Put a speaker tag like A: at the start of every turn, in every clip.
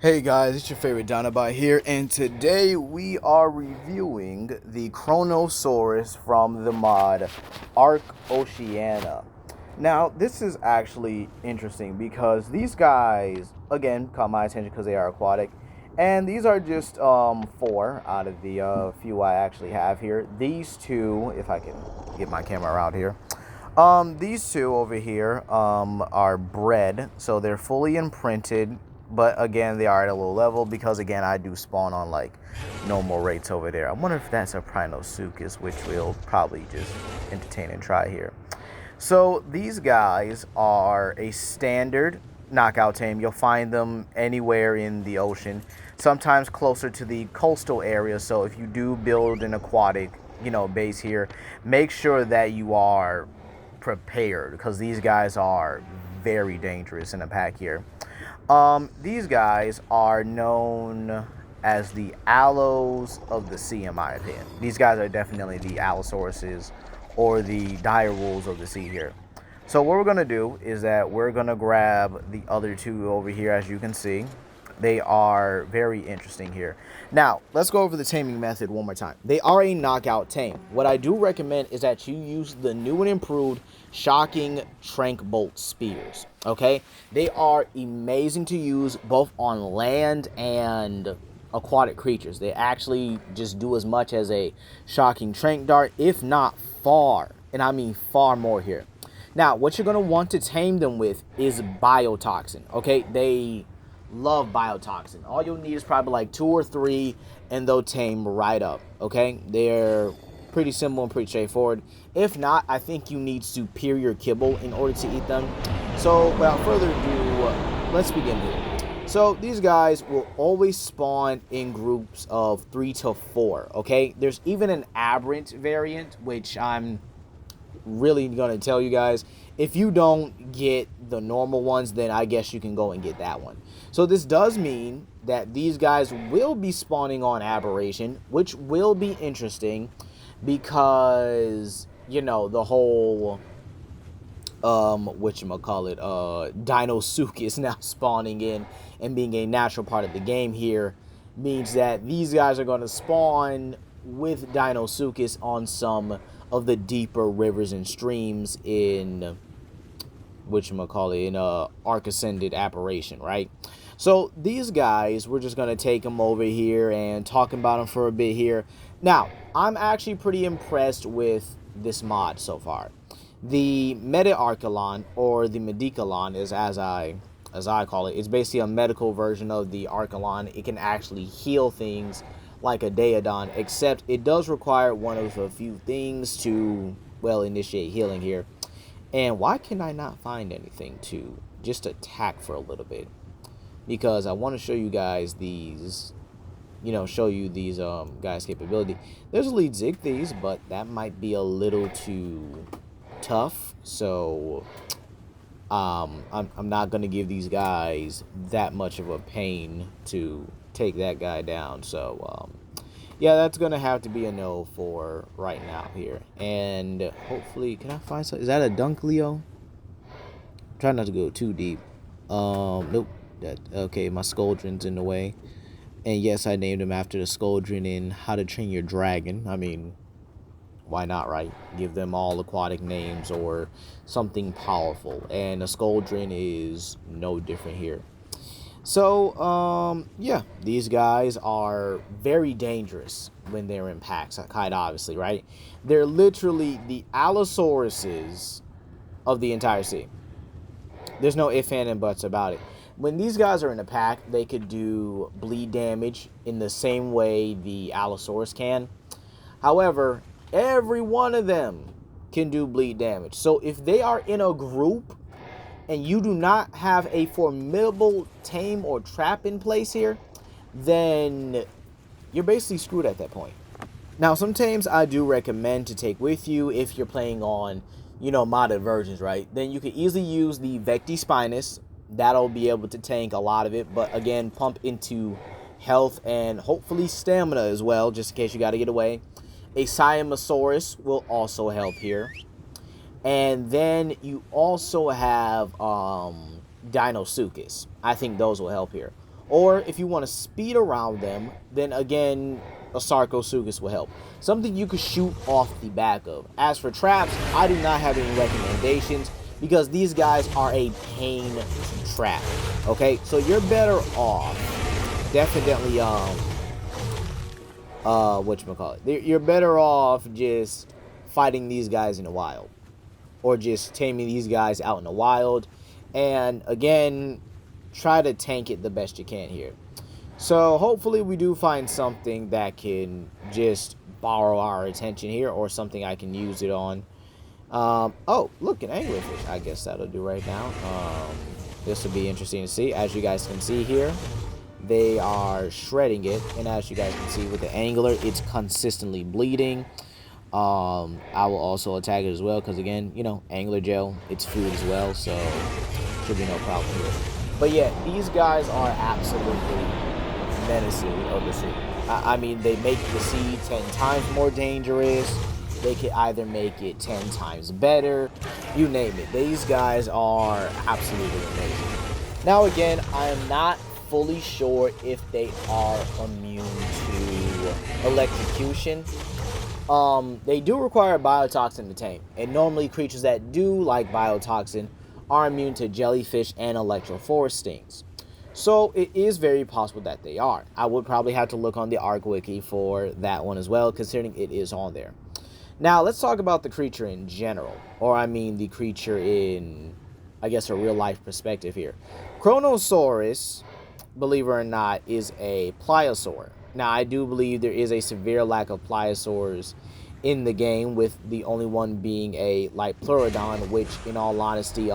A: Hey guys, it's your favorite Dinobot here, and today we are reviewing the Kronosaurus from the mod Arc Oceania. Now, this is actually interesting because these guys, again, caught my attention because they are aquatic, and these are just four out of the few I actually have here. These two, if I can get my camera out here, these two over here are bred, so they're fully imprinted. But again, they are at a low level because again, I do spawn on like normal rates over there. I wonder if that's a Kronosaurus, which we'll probably just entertain and try here. So these guys are a standard knockout tame. You'll find them anywhere in the ocean, sometimes closer to the coastal area. So if you do build an aquatic, base here, make sure that you are prepared because these guys are very dangerous in a pack here. These guys are known as the allos of the sea, in my opinion. These guys are definitely the allosauruses or the dire wolves of the sea here. So what we're going to do is that we're going to grab the other two over here, as you can see. They are very interesting here. Now, let's go over the taming method one more time. They are a knockout tame. What I do recommend is that you use the new and improved Shocking Trank Bolt Spears. Okay? They are amazing to use both on land and aquatic creatures. They actually just do as much as a Shocking Trank Dart, if not far. And I mean far more here. Now, what you're going to want to tame them with is biotoxin. Okay? They love biotoxin. All you'll need is probably like 2 or 3 and they'll tame right up. Okay, they're pretty simple and pretty straightforward. If not, I think you need superior kibble in order to eat them. So without further ado, let's begin here. So these guys will always spawn in groups of 3 to 4. Okay, there's even an aberrant variant, which I'm really gonna tell you guys, if you don't get the normal ones, then I guess you can go and get that one. So this does mean that these guys will be spawning on aberration, which will be interesting because the whole Dinosuke is now spawning in and being a natural part of the game here means that these guys are going to spawn with Dinosuke on some of the deeper rivers and streams in Arc Ascended Apparition, right? So these guys, we're just going to take them over here and talking about them for a bit here. Now, I'm actually pretty impressed with this mod so far. The Meta Archelon, or the Medicalon, is as I call it. It's basically a medical version of the Archelon. It can actually heal things like a Daedon, except it does require one of a few things to, well, initiate healing here. And why can I not find anything to just attack for a little bit? Because I want to show you guys these, guys' capability. There's a lead Zigthies, but that might be a little too tough. So I'm not going to give these guys that much of a pain to take that guy down. So yeah, that's gonna have to be a no for right now here. And hopefully, can I find some? Is that a Dunkleo? Try not to go too deep. Nope. Okay, my Scoldron's in the way. And yes, I named him after the Scoldron in How to Train Your Dragon. I mean, why not, right? Give them all aquatic names or something powerful. And a Scoldron is no different here. So, yeah, these guys are very dangerous when they're in packs, quite obviously, right? They're literally the allosauruses of the entire sea. There's no ifs, ands, and buts about it. When these guys are in a pack, they could do bleed damage in the same way the allosaurus can. However, every one of them can do bleed damage. So if they are in a group and you do not have a formidable tame or trap in place here, then you're basically screwed at that point. Now, some tames I do recommend to take with you if you're playing on, modded versions, right? Then you can easily use the Vecti Spinus. That'll be able to tank a lot of it, but again, pump into health and hopefully stamina as well, just in case you got to get away. A Siamosaurus will also help here. And then you also have Dinosuchus. I think those will help here. Or if you want to speed around them, then again, a Sarcosuchus will help. Something you could shoot off the back of. As for traps, I do not have any recommendations because these guys are a pain to trap. Okay, so you're better off definitely whatchamacallit. You're better off just fighting these guys in the wild, or just taming these guys out in the wild, and again, try to tank it the best you can here. So hopefully we do find something that can just borrow our attention here, or something I can use it on. Oh, look, an anglerfish. I guess that'll do right now. This will be interesting to see. As you guys can see here, they are shredding it, and as you guys can see with the angler, it's consistently bleeding. I will also attack it as well, because again, you know, angler gel, it's food as well, so should be no problem here. But yeah, these guys are absolutely menacing of the sea. I mean, they make the sea 10 times more dangerous. They could either make it 10 times better, you name it. These guys are absolutely amazing. Now again, I am not fully sure if they are immune to electrocution. They do require biotoxin to tame, and normally creatures that do like biotoxin are immune to jellyfish and electrophorus stings. So it is very possible that they are. I would probably have to look on the Ark Wiki for that one as well, considering it is on there. Now let's talk about the creature in general, or I mean the creature in, I guess, a real life perspective here. Kronosaurus, believe it or not, is a pliosaur. Now, I do believe there is a severe lack of pliosaurs in the game, with the only one being a light pleurodon, which, in all honesty,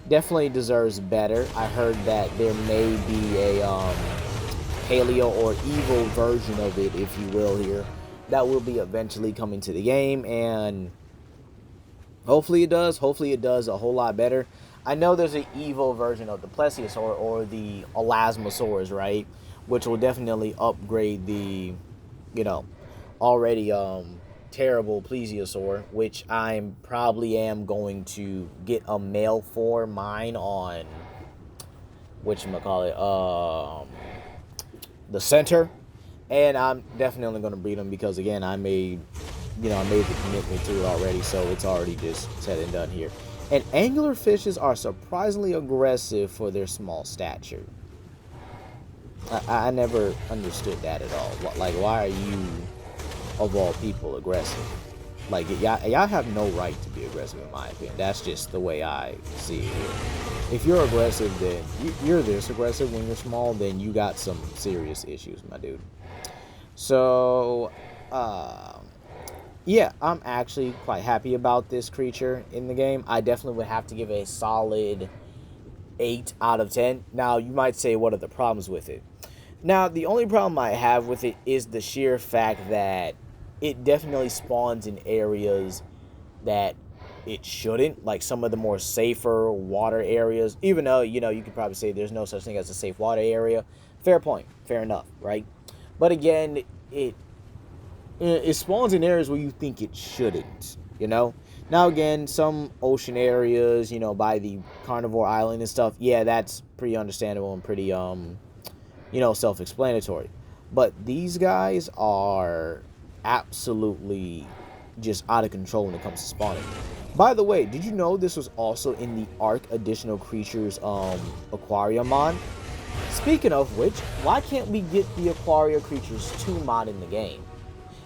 A: definitely deserves better. I heard that there may be a paleo or evil version of it, if you will, here, that will be eventually coming to the game, and hopefully it does. Hopefully it does a whole lot better. I know there's an evil version of the plesiosaur, or the elasmosaurus, right? Which will definitely upgrade the, you know, already terrible plesiosaur, which I probably am going to get a male for mine on, whatchamacallit, the center. And I'm definitely going to breed them because, again, I made the commitment to it already, so it's already just said and done here. And anglerfishes are surprisingly aggressive for their small stature. I never understood that at all. Like, why are you, of all people, aggressive? Like, y'all have no right to be aggressive, in my opinion. That's just the way I see it here. If you're aggressive, then you're this aggressive when you're small, then you got some serious issues, my dude. So, yeah, I'm actually quite happy about this creature in the game. I definitely would have to give a solid 8 out of 10. Now, you might say, what are the problems with it? Now, the only problem I have with it is the sheer fact that it definitely spawns in areas that it shouldn't, like some of the more safer water areas, even though, you know, you could probably say there's no such thing as a safe water area. Fair point. Fair enough, right? But again, it spawns in areas where you think it shouldn't, you know? Now, again, some ocean areas, you know, by the carnivore island and stuff, yeah, that's pretty understandable and pretty, you know, self-explanatory. But these guys are absolutely just out of control when it comes to spawning. By the way, did you know this was also in the Ark Additional Creatures Aquarium mod? Speaking of which, why can't we get the Aquaria Creatures 2 mod in the game?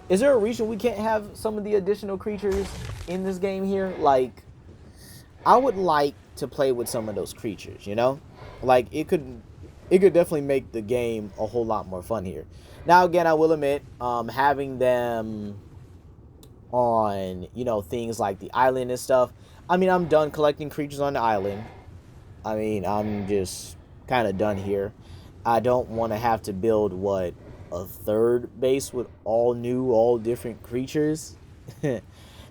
A: Is there a reason we can't have some of the additional creatures in this game here? Like, I would like to play with some of those creatures, you know? Like, it could definitely make the game a whole lot more fun here. Now, again, I will admit, having them on, you know, things like the island and stuff. I mean, I'm done collecting creatures on the island. I mean, I'm just kind of done here. I don't want to have to build, what, a third base with all different creatures. And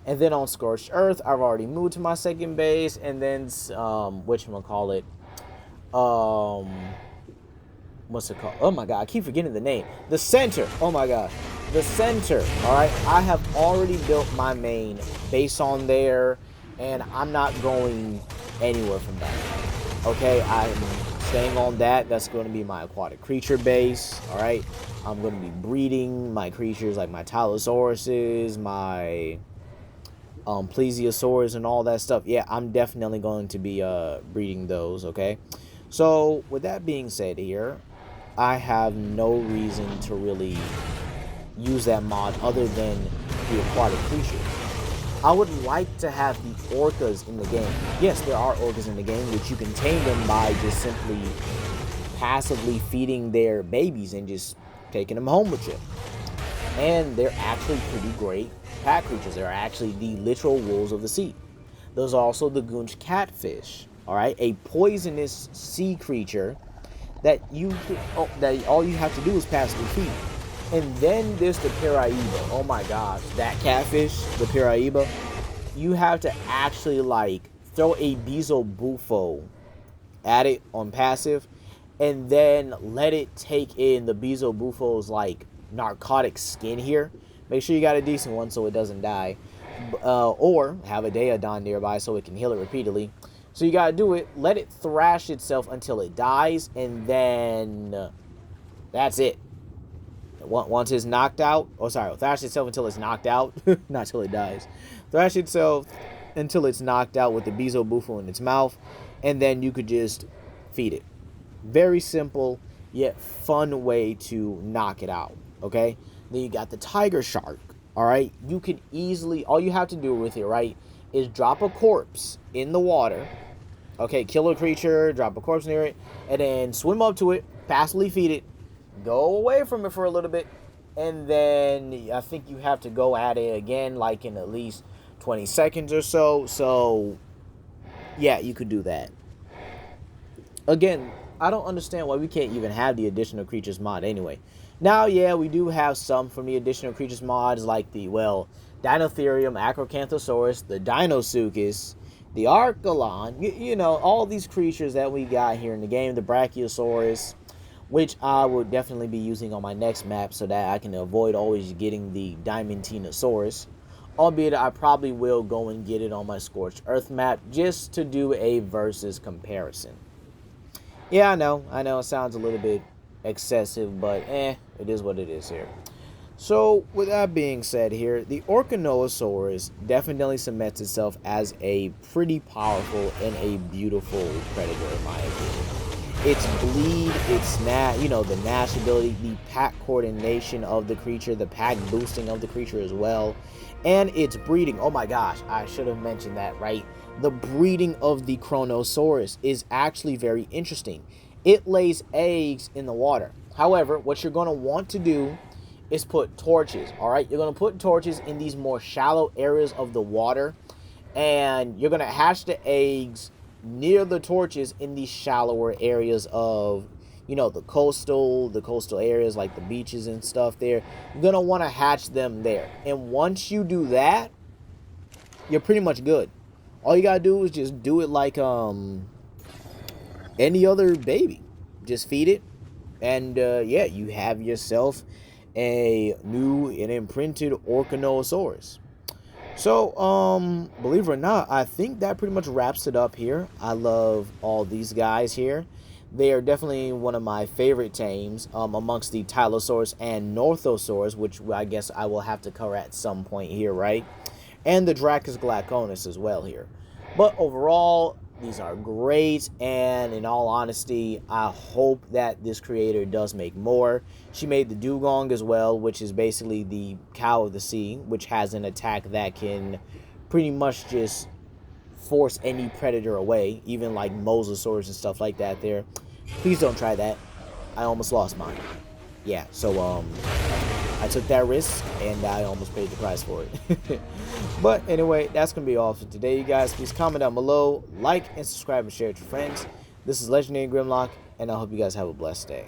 A: then on Scorched Earth, I've already moved to my second base. And then, whatchamacallit, what's it called? Oh my god, I keep forgetting the name. The center. Oh my god. The center. Alright. I have already built my main base on there. And I'm not going anywhere from that. Okay.
B: staying on that, that's going to be my aquatic creature base. All right, I'm going to be breeding my creatures like my Tylosauruses, my Plesiosaurs, and all that stuff. Yeah, I'm definitely going to be breeding those. Okay, so with that being said, here I have no reason to really use that mod other than the aquatic creatures. I would like to have the orcas in the game. Yes, there are orcas in the game, which you can tame them by just simply passively feeding their babies and just taking them home with you. And they're actually pretty great pack creatures. They're actually the literal wolves of the sea. There's also the goonch catfish, all right, a poisonous sea creature that that all you have to do is passively feed. And then there's the Paraiba. Oh my gosh, that catfish, the Paraiba, you have to actually like throw a Bezo Bufo at it on passive and then let it take in the Bezo Bufo's like narcotic skin here. Make sure you got a decent one so it doesn't die. Or have a Daeodon nearby so it can heal it repeatedly. So you gotta do it, let it thrash itself until it dies, and then that's it. Once it's knocked out, thrash itself until it's knocked out, not till it dies. Thrash itself until it's knocked out with the Bezo Bufo in its mouth, and then you could just feed it. Very simple, yet fun way to knock it out, okay? Then you got the tiger shark, all right? You can easily, all you have to do with it, right, is drop a corpse in the water, okay? Kill a creature, drop a corpse near it, and then swim up to it, passively feed it, go away from it for a little bit, and then I think you have to go at it again like in at least 20 seconds or so. So yeah, you could do that. Again, I don't understand why we can't even have the additional creatures mod anyway. Now, yeah, we do have some from the additional creatures mods like the, well, Dinotherium, Acrocanthosaurus, the Dinosuchus, the Archelon, you know, all these creatures that we got here in the game, the Brachiosaurus, which I will definitely be using on my next map so that I can avoid always getting the Diamantinosaurus. Albeit I probably will go and get it on my Scorched Earth map just to do a versus comparison. Yeah, I know it sounds a little bit excessive, but it is what it is here. So with that being said here, the Kronosaurus definitely cements itself as a pretty powerful and a beautiful predator in my opinion. Its bleed, its the Nash ability, the pack coordination of the creature, the pack boosting of the creature as well, and its breeding. Oh my gosh, I should have mentioned that, right? The breeding of the Kronosaurus is actually very interesting. It lays eggs in the water. However, what you're going to want to do is put torches, all right? You're going to put torches in these more shallow areas of the water, and you're going to hatch the eggs near the torches in these shallower areas of, the coastal areas like the beaches and stuff there. You're going to want to hatch them there. And once you do that, you're pretty much good. All you got to do is just do it like any other baby. Just feed it. And yeah, you have yourself a new and imprinted Kronosaurus. So, believe it or not, I think that pretty much wraps it up here. I love all these guys here. They are definitely one of my favorite tames amongst the Tylosaurus and Northosaurus, which I guess I will have to cover at some point here, right? And the Dracus glauconus as well here. But overall, these are great, and in all honesty, I hope that this creator does make more. She made the Dugong as well, which is basically the cow of the sea, which has an attack that can pretty much just force any predator away, even like mosasaurs and stuff like that there. Please don't try that. I almost lost mine. Yeah, so I took that risk, and I almost paid the price for it. But anyway, that's going to be all for today, you guys. Please comment down below, like, and subscribe, and share with your friends. This is Legendary Grimlock, and I hope you guys have a blessed day.